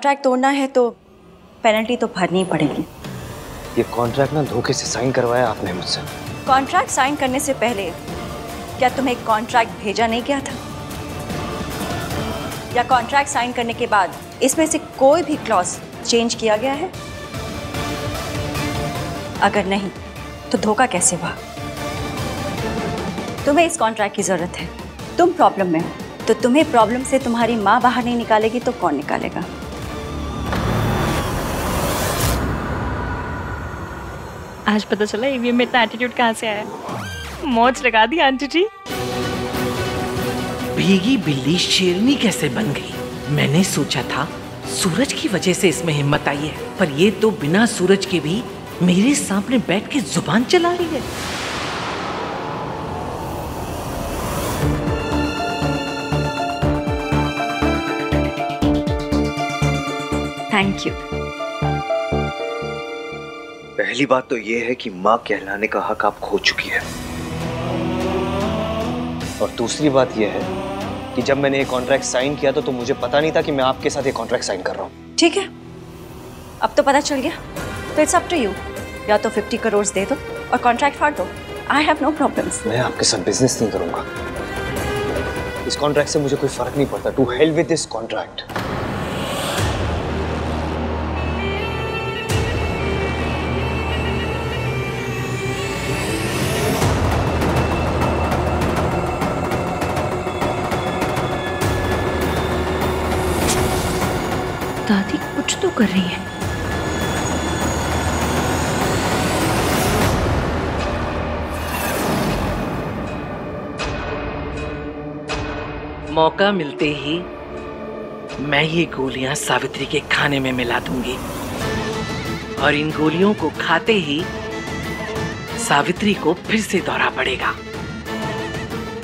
Contract तोड़ना है तो पेनल्टी तो भरनी ही पड़ेगी। ये कॉन्ट्रैक्ट ना धोखे से साइन करवाया आपने मुझसे। कॉन्ट्रैक्ट साइन करने से पहले क्या तुम्हें कॉन्ट्रैक्ट भेजा नहीं गया था, या कॉन्ट्रैक्ट साइन करने के बाद इसमें से कोई भी क्लॉज चेंज किया गया है? अगर नहीं तो धोखा कैसे हुआ? तुम्हें इस कॉन्ट्रैक्ट की जरूरत है, तुम प्रॉब्लम में हो, तो तुम्हें प्रॉब्लम से तुम्हारी माँ बाहर नहीं निकालेगी तो कौन निकालेगा? आज पता चला ईवीएम में इतना एटीट्यूड कहाँ से आया। मौज लगा दी आंटी जी। भीगी बिल्ली शेरनी कैसे बन गई? मैंने सोचा था सूरज की वजह से इसमें हिम्मत आई है, पर ये तो बिना सूरज के भी मेरे सामने बैठ के जुबान चला रही है। Thank you. पहली बात तो ये है कि माँ कहलाने का हक आप खो चुकी है, और दूसरी बात यह है कि जब मैंने ये कॉन्ट्रैक्ट साइन किया तो मुझे पता नहीं था कि मैं आपके साथ ये कॉन्ट्रैक्ट साइन कर रहा हूँ। ठीक है, अब तो पता चल गया, तो इट्स अप टू यू। या तो 50 करोड़ दे दो और कॉन्ट्रैक्ट फाड़ दो। I have no problems. मैं आपके साथ बिजनेस नहीं करूंगा। इस कॉन्ट्रैक्ट से मुझे कोई फर्क नहीं पड़ता। To hell with this contract. दादी कुछ तो कर रही है। मौका मिलते ही मैं ये गोलियां सावित्री के खाने में मिला दूंगी, और इन गोलियों को खाते ही सावित्री को फिर से दौरा पड़ेगा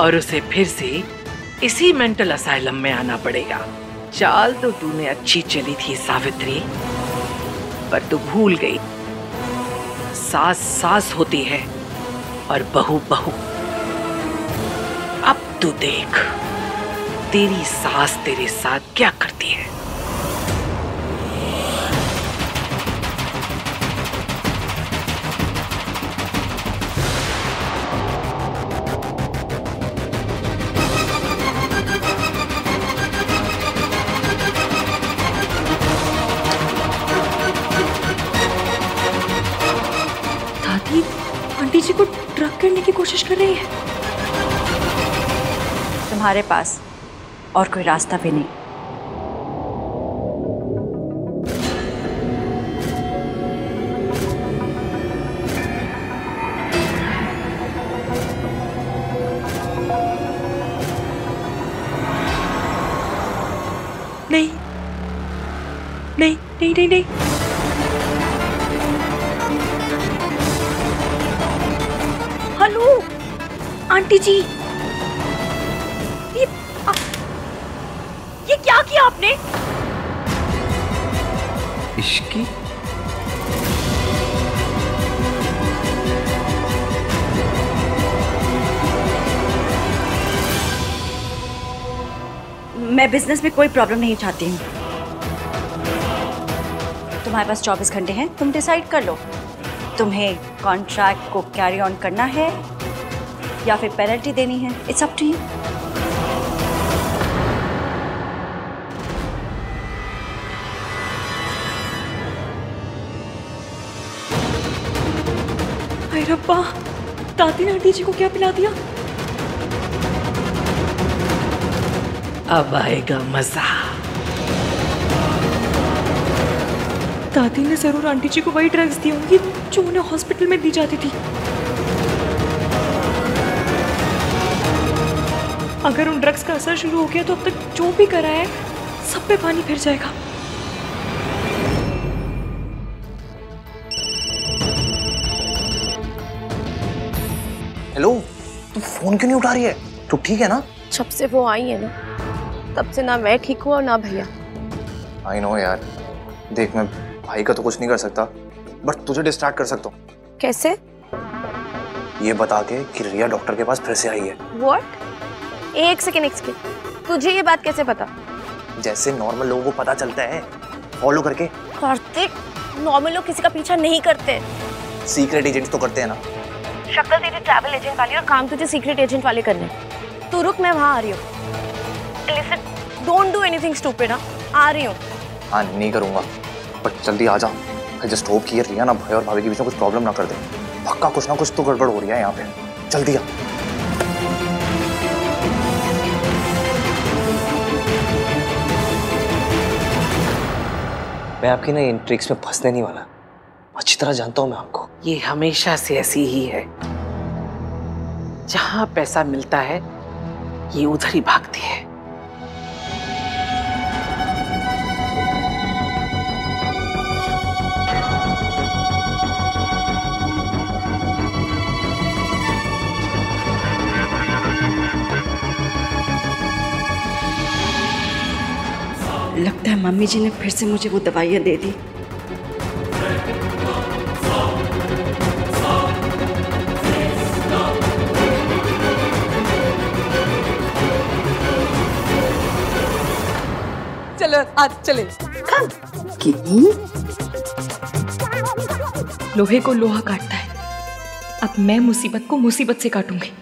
और उसे फिर से इसी मेंटल असाइलम में आना पड़ेगा। चाल तो तूने अच्छी चली थी सावित्री, पर तू भूल गई सास सास होती है और बहू बहू। अब तू देख तेरी सास तेरे साथ क्या करती है। दादी आंटी जी को ड्रग करने की कोशिश कर रही है। तुम्हारे पास और कोई रास्ता भी नहीं। नहीं नहीं नहीं नहीं नहीं। हेलो आंटी जी, ये क्या किया आपने? इश्की मैं बिजनेस में कोई प्रॉब्लम नहीं चाहती हूँ। तुम्हारे पास 24 घंटे हैं, तुम डिसाइड कर लो। तुम्हें कॉन्ट्रैक्ट को कैरी ऑन करना है या फिर पेनल्टी देनी है। It's up to you. अरे रब्बा, दादी ने आंटी जी को क्या पिला दिया? अब आएगा मजा। दादी ने जरूर आंटी जी को वही ड्रग्स दी होंगी जो उन्हें हॉस्पिटल में दी जाती थी। अगर उन ड्रग्स का असर शुरू हो गया तो अब तक जो भी करा है सब पे पानी फिर जाएगा। हेलो, तू फोन क्यों नहीं उठा रही है? तू ठीक है ना? जब से वो आई है ना, तब से ना मैं ठीक हूँ और ना भैया। आई नो यार, देख मैं भाई का तो कुछ नहीं कर सकता, बट तुझे डिस्ट्रैक्ट कर सकता हूँ। कैसे? ये बता के कि रिया डॉक्टर के पास फिर से आई है। व्हाट? एक सेकेंड, तुझे ये बात कैसे पता? जैसे नॉर्मल लोगों को पता चलता है फॉलो करके। कार्तिक, नॉर्मल लोग किसी का पीछा नहीं करते। सीक्रेट एजेंट्स तो करते हैं ना। शक्ल तेरी ट्रैवल एजेंट वाली और काम तुझे सीक्रेट एजेंट वाले करने। तू रुक, मैं वहाँ आ रही हूँ। Listen, don't do anything stupid. आ रही हूँ। हाँ नहीं करूँगा, बट जल्दी आ जा। आई जस्ट होप कि रिया ना भाई और भाभी के बीच में कुछ प्रॉब्लम ना कर दे। पक्का कुछ ना कुछ तो गड़बड़ हो रही है यहाँ पे। जल्दी आ। मैं आपकी ना इन ट्रिक्स में फंसने नहीं वाला। अच्छी तरह जानता हूं मैं आपको। ये हमेशा से ऐसी ही है। जहां पैसा मिलता है ये उधर ही भागती है। लगता है मम्मी जी ने फिर से मुझे वो दवाइयाँ दे दी। चलो आज चले। लोहे को लोहा काटता है। अब मैं मुसीबत को मुसीबत से काटूंगी।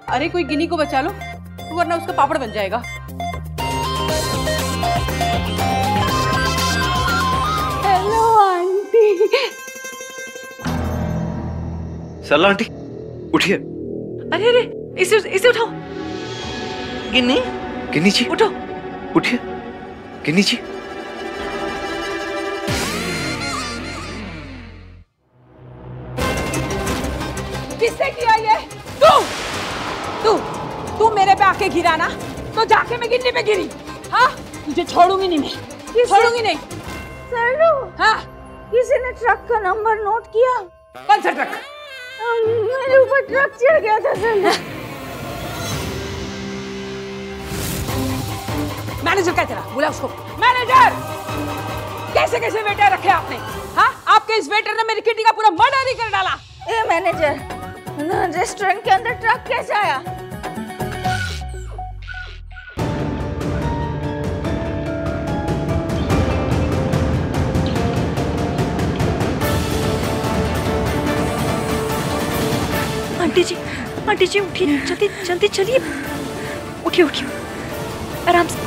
अरे कोई गिनी को बचा लो, वरना उसका पापड़ बन जाएगा। Hello aunty. सरला आंटी उठिए। अरे अरे इसे उठाओ। गिन्नी, गिन्नी जी उठो। उठिए। गिन्नी जी किसने किया ये? तू मेरे पे आके गिरा ना, तो जाके मैं गिन्नी पे गिरी। हाँ, तुझे छोड़ूंगी नहीं मैं, छोड़ूंगी नहीं। सरू, हाँ, किसी ने ट्रक का नंबर नोट किया? कौन सा ट्रक? मेरे ऊपर ट्रक चढ़ गया था सर। मैनेजर क्या तेरा? बुला उसको। मैनेजर, कैसे कैसे वेटर रखे आपने? हाँ, आपके इस वेटर ने मेरी किटी का पूरा मर्डर ही कर डाला। ए मैनेजर, रेस्टोरेंट के अंदर ट्रक कैसे आया? आंटी जी उठिए, जल्दी जल्दी चलिए। उठिए उठिए, आराम से।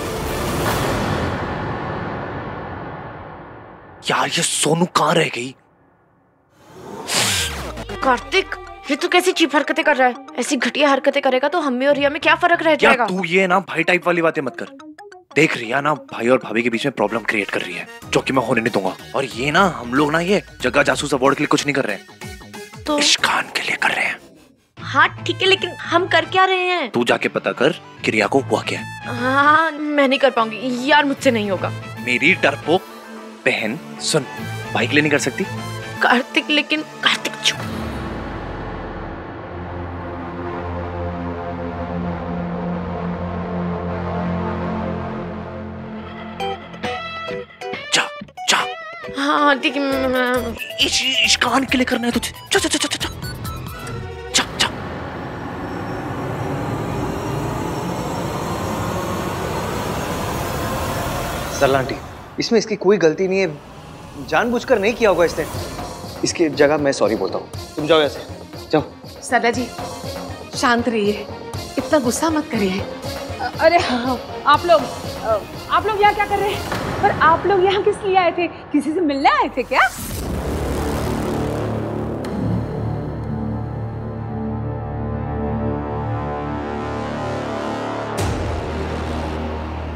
यार ये सोनू कहाँ रह गई? कार्तिक, ये तो कैसी चीप हरकतें कर रहा है। ऐसी घटिया हरकतें करेगा तो हम में और रिया में क्या फर्क रह जाएगा? तू ये ना भाई टाइप वाली बातें मत कर। देख रिया ना भाई और भाभी के बीच में प्रॉब्लम क्रिएट कर रही है, जो कि मैं होने नहीं दूंगा। और ये ना हम लोग ना ये जगह जासूस अवार्ड के लिए कुछ नहीं कर रहे हैं, तो इश्कान के लिए कर रहे हैं। हाँ ठीक है, लेकिन हम कर क्या रहे हैं? तू जाके पता कर कि रिया को हुआ क्या है। हाँ, मैं नहीं कर पाऊंगी यार, मुझसे नहीं होगा। मेरी डरपोक बहन सुन, बाइक ले नहीं कर सकती? कार्तिक, लेकिन कार्तिक चुप। जा जा। हाँ ठीक है, इश्कान के लिए करना है तुझे। जा जा जा जा जा। सरला आंटी, इसमें इसकी कोई गलती नहीं है, जानबूझकर नहीं किया होगा इसने। इसकी जगह मैं सॉरी बोलता हूँ। तुम जाओ ऐसे, जाओ। सरला जी शांत रहिए, इतना गुस्सा मत करिए। अरे हाँ, आप लोग यहाँ क्या कर रहे हैं? पर आप लोग यहाँ किस लिए आए थे? किसी से मिलने आए थे क्या?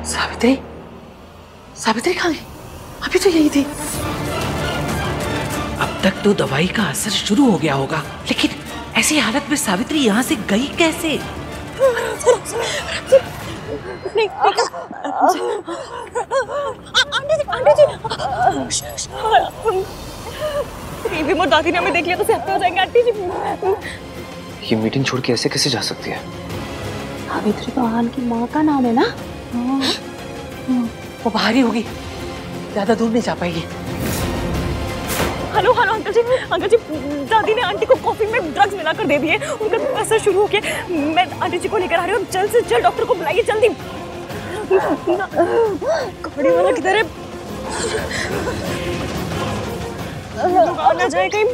सावित्री, सावित्री कहाँ है? अभी तो यही थी। अब तक तो दवाई का असर शुरू हो गया होगा, लेकिन ऐसी हालत में सावित्री यहाँ से गई कैसे? रिमोट दादी ने हमें देख लिया तो सेफ्टी हो जाएंगे आंटी जी। ये मीटिंग छोड़ के ऐसे कैसे जा सकती है? सावित्री तो आहान की माँ का नाम है ना? वो बाहर ही होगी, ज्यादा दूर नहीं जा पाएगी। हेलो हेलो अंकल जी, दादी ने आंटी को कॉफी में ड्रग्स मिलाकर दे दिए, उनका असर शुरू हो गया। मैं आंटी जी को लेकर आ रही हूँ, जल्द से जल्द डॉक्टर को बुलाइए, जल्दी। गाड़ी वाला किधर है? ना जाए कहीं।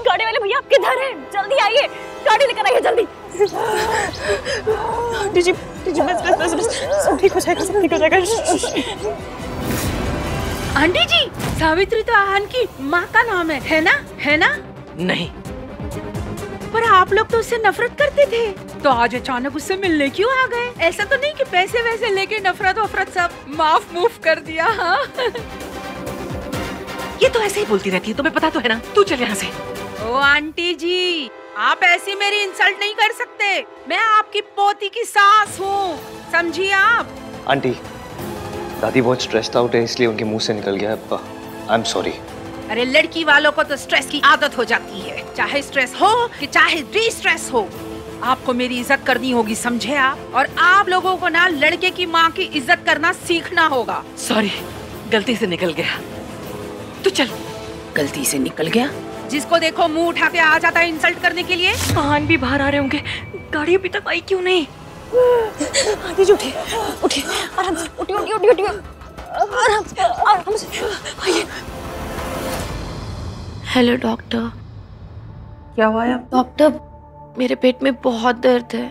गाड़ी वाले भैया आप किधर हैं? जल्दी आइए, गाड़ी लेकर आइए जल्दी। आंटी जी बस सब ठीक हो जाएगा, सब ठीक हो जाएगा। आंटी जी, सावित्री तो आहान की माँ का नाम है ना? है ना? नहीं, पर आप लोग तो उससे नफरत करते थे, तो आज अचानक उससे मिलने क्यों आ गए? ऐसा तो नहीं कि पैसे वैसे लेके नफरत वफरत सब माफ मूफ कर दिया? हाँ ये तो ऐसे ही बोलती रहती है, तुम्हें पता तो है ना। तू चल यहाँ से। ओ आंटी जी, आप ऐसी मेरी इंसल्ट नहीं कर सकते। मैं आपकी पोती की सास हूँ, समझिए आप। आंटी, दादी बहुत स्ट्रेस्ड आउट है, इसलिए उनके मुंह से निकल गया। I am sorry. अरे लड़की वालों को तो स्ट्रेस की आदत हो जाती है, चाहे स्ट्रेस हो कि चाहे डी स्ट्रेस हो। आपको मेरी इज्जत करनी होगी, समझे आप? और आप लोगों को ना लड़के की माँ की इज्जत करना सीखना होगा। सॉरी, गलती से निकल गया। तू चल। गलती से निकल गया? जिसको देखो मुंह उठा के आ जाता है इंसल्ट करने के लिए। आहान भी बाहर आ रहे होंगे, गाड़ी अभी तक आई क्यों नहीं? आंटी जी उठिए, आराम से उठिए, आराम से आइए। Hello doctor. क्या हुआ है? डॉक्टर, मेरे पेट में बहुत दर्द है।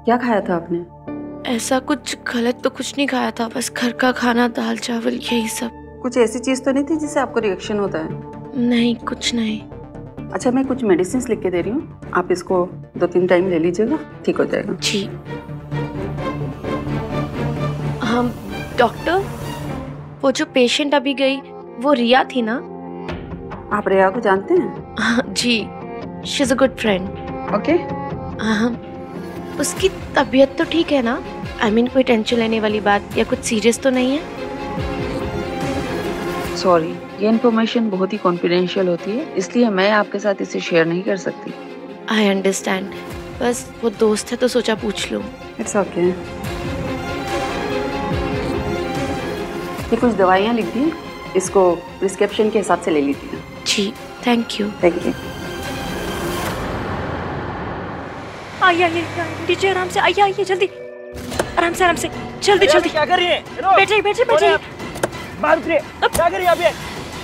क्या खाया था आपने? ऐसा कुछ गलत तो कुछ नहीं खाया था, बस घर का खाना, दाल चावल यही सब। कुछ ऐसी चीज तो नहीं थी जिससे आपको रिएक्शन होता है? नहीं, कुछ नहीं। अच्छा, मैं कुछ मेडिसिन लिख के दे रही हूँ, आप इसको 2-3 टाइम ले लीजिएगा, ठीक हो जाएगा। जी। हम डॉक्टर, वो जो पेशेंट अभी गई वो रिया थी ना? आप रिया को जानते हैं? जी, she is a good friend. Okay. उसकी तबीयत तो ठीक है ना? आई मीन कोई टेंशन लेने वाली बात या कुछ सीरियस तो नहीं है? सॉरी, ये इन्फॉर्मेशन बहुत ही कॉन्फिडेंशियल होती है, इसलिए मैं आपके साथ इसे शेयर नहीं कर सकती। आई अंडरस्टैंड, बस वो दोस्त है तो सोचा पूछ लूं। It's okay. ये कुछ दवाइयाँ लिख दी, इसको प्रिस्क्रिप्शन के हिसाब से ले लीजिए। जी, थैंक यू। Thank you. आइए आंटी, आराम से आइए, जल्दी, आराम से, जल्दी। क्या कर रही है? बैठिए। बाहर उतरिए। क्या कर रही है आप? ये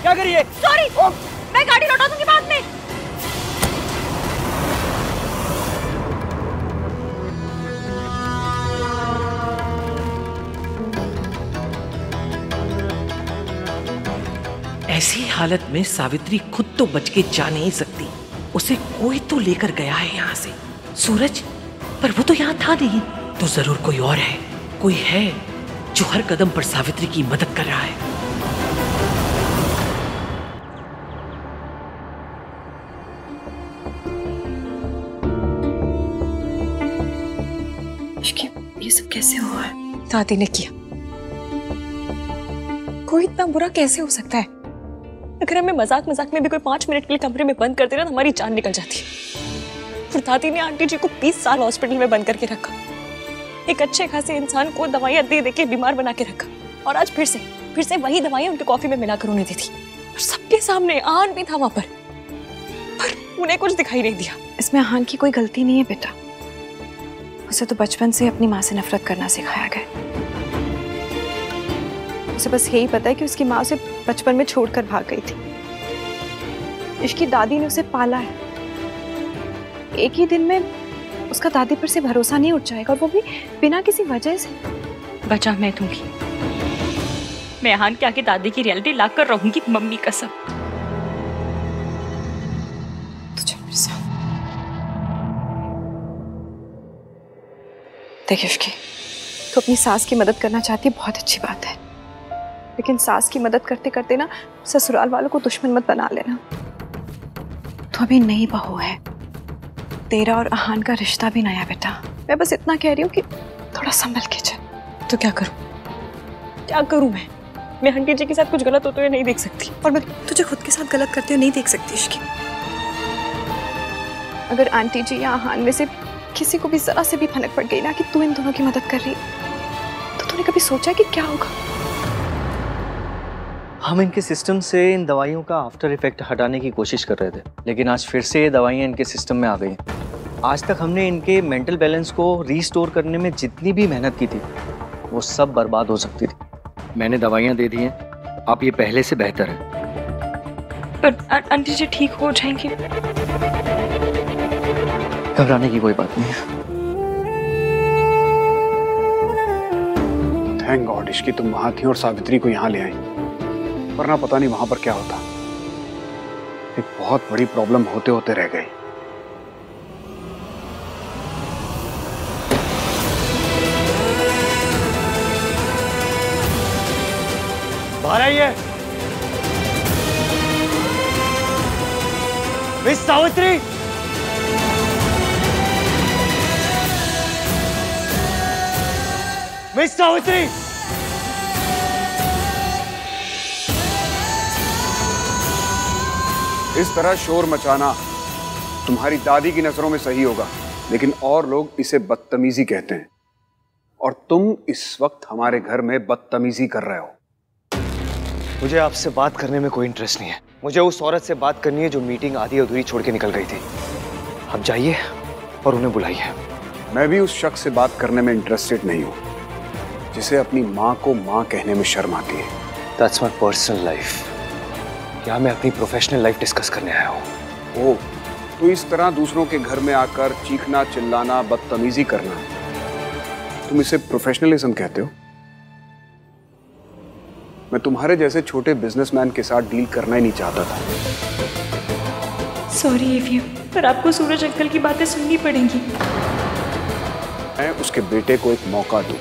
क्या कर रही है? सॉरी, मैं गाड़ी लौटा दूंगी बाद में। ऐसी हालत में सावित्री खुद तो बच के जा नहीं सकती, उसे कोई तो लेकर गया है यहाँ से। सूरज, पर वो तो यहाँ था नहीं, तो जरूर कोई और है, कोई है जो हर कदम पर सावित्री की मदद कर रहा है। ये सब कैसे हुआ है? दादी ने किया। कोई इतना बुरा कैसे हो सकता है? अगर हमें मजाक में भी कोई 5 मिनट के लिए कमरे में बंद कर देना तो हमारी जान निकल जाती है। फिर दादी ने आंटी जी को 20 साल हॉस्पिटल में बंद करके रखा, एक अच्छे खासे इंसान को दवाइयां दे के बीमार बना के रखा, और आज फिर से वही दवाइयां उनके कॉफी में मिलाकर उन्हें दी थी। और सबके सामने आहान भी था वहां पर उन्हें कुछ दिखाई नहीं दिया। इसमें आहान की कोई गलती नहीं है बेटा, उसे तो बचपन से अपनी माँ से नफरत करना सिखाया गया। उसे बस यही पता है कि उसकी माँ उसे बचपन में छोड़कर भाग गई थी। इसकी दादी ने उसे पाला है, एक ही दिन में उसका दादी पर से भरोसा नहीं उठ जाएगा, वो भी बिना किसी वजह से। बचा मैं दूंगी, मैं आहान के आगे दादी की रियलिटी लाकर रहूंगी, मम्मी कसम। देखिए इश्की, तो अपनी सास की मदद करना चाहती है, बहुत अच्छी बात है, लेकिन सास की मदद करते करते ना ससुराल वालों को दुश्मन मत बना लेना। तो अभी नई बहू है, तेरा और आहान का रिश्ता भी नया बेटा। मैं बस इतना कह रही हूँ कि थोड़ा संभल के चल। तो क्या करूं मैं आंटी जी के साथ कुछ गलत होते हुए नहीं देख सकती, और मैं तुझे खुद के साथ गलत करते हुए नहीं देख सकती इश्की। अगर आंटी जी या आहान में से किसी को भी जरा से भी भनक पड़ गई ना कि तू इन दोनों की मदद कर रही है, तो तूने कभी सोचा कि क्या होगा? हम इनके सिस्टम से इन दवाइयों का आफ्टर इफेक्ट हटाने की कोशिश कर रहे थे, लेकिन आज फिर से ये दवाइयाँ इनके सिस्टम में आ गई। आज तक हमने इनके मेंटल बैलेंस को रीस्टोर करने में जितनी भी मेहनत की थी वो सब बर्बाद हो सकती थी। मैंने दवाइयाँ दे दी हैं, आप ये पहले से बेहतर है। पर आंटी जी ठीक हो जाएंगे? घबराने की कोई बात नहीं है। थैंक गॉड इश्की तुम वहां थी और सावित्री को यहाँ ले आई, वरना पता नहीं वहां पर क्या होता। एक बहुत बड़ी प्रॉब्लम होते होते रह गई। बाहर आइए। मिस सावित्री, मिस सावित्री, इस तरह शोर मचाना तुम्हारी दादी की नजरों में सही होगा, लेकिन और लोग इसे बदतमीजी कहते हैं, और तुम इस वक्त हमारे घर में बदतमीजी कर रहे हो। मुझे आपसे बात करने में कोई इंटरेस्ट नहीं है। मुझे उस औरत से बात करनी है जो मीटिंग आधी अधूरी छोड़ के निकल गई थी। आप जाइए और उन्हें बुलाइए। मैं भी उस शख्स से बात करने में इंटरेस्टेड नहीं हूं जिसे अपनी माँ को माँ कहने में शर्म आती है। That's my personal life। यहाँ मैं अपनी प्रोफेशनल लाइफ डिस्कस करने आया हूँ। ओह, तो इस तरह दूसरों के घर में आकर चीखना, चिल्लाना, बदतमीजी करना, तुम इसे प्रोफेशनलिज्म कहते हो? मैं तुम्हारे जैसे छोटे बिजनेसमैन के साथ डील करना ही नहीं चाहता था। सॉरी एवीएम, पर आपको सूरज अंकल की बातें सुननी पड़ेंगी। मैं उसके बेटे को एक मौका दूं,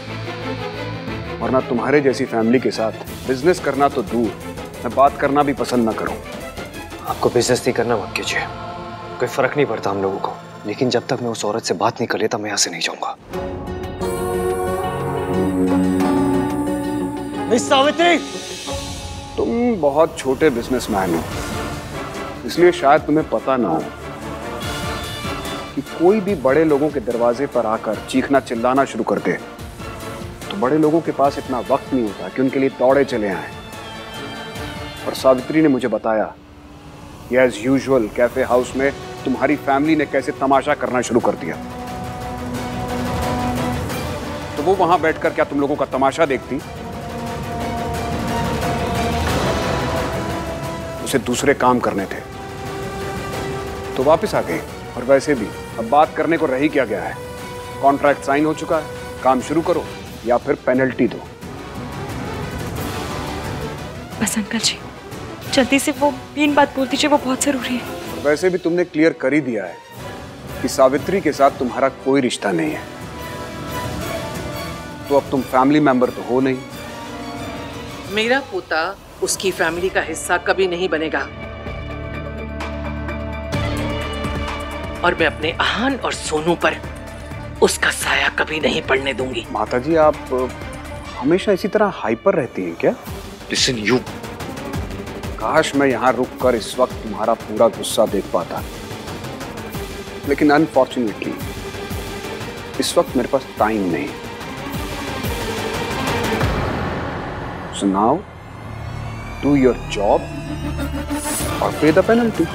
वरना तुम्हारे जैसी फैमिली के साथ बिजनेस करना तो दूर, मैं बात करना भी पसंद ना करूं। आपको बिजनेस नहीं करना मत कीजिए, कोई फर्क नहीं पड़ता हम लोगों को, लेकिन जब तक मैं उस औरत से बात नहीं कर लेता मैं यहाँ से नहीं जाऊंगा। मिस सावित्री, तुम बहुत छोटे बिजनेसमैन हो, इसलिए शायद तुम्हें पता ना हो कि कोई भी बड़े लोगों के दरवाजे पर आकर चीखना चिल्लाना शुरू कर दे तो बड़े लोगों के पास इतना वक्त नहीं होता कि उनके लिए दौड़े चले आए। और सावित्री ने मुझे बताया कि एज यूजुअल कैफे हाउस में तुम्हारी फैमिली ने कैसे तमाशा करना शुरू कर दिया। तो वो वहां बैठकर क्या तुम लोगों का तमाशा देखती? उसे दूसरे काम करने थे तो वापस आ गई। और वैसे भी अब बात करने को रह ही क्या गया है? कॉन्ट्रैक्ट साइन हो चुका है, काम शुरू करो या फिर पेनल्टी दो। बस अंकल जी, जल्दी से वो मेन बात बोल दीजिए, वो बहुत जरूरी है। और वैसे भी तुमने क्लियर कर ही दिया है कि सावित्री के साथ तुम्हारा कोई रिश्ता नहीं है, तो अब तुम फैमिली मेंबर तो हो नहीं। मेरा पोता उसकी फैमिली का हिस्सा कभी नहीं बनेगा, और मैं अपने आहान और सोनू पर उसका साया कभी नहीं पड़ने दूंगी। माताजी, आप हमेशा इसी तरह हाइपर रहती हैं क्या? लिसन यू, काश मैं यहाँ रुककर इस वक्त तुम्हारा पूरा गुस्सा देख पाता, लेकिन अनफॉर्चुनेटली इस वक्त मेरे पास टाइम नहीं। So now, do your job or pay the penalty.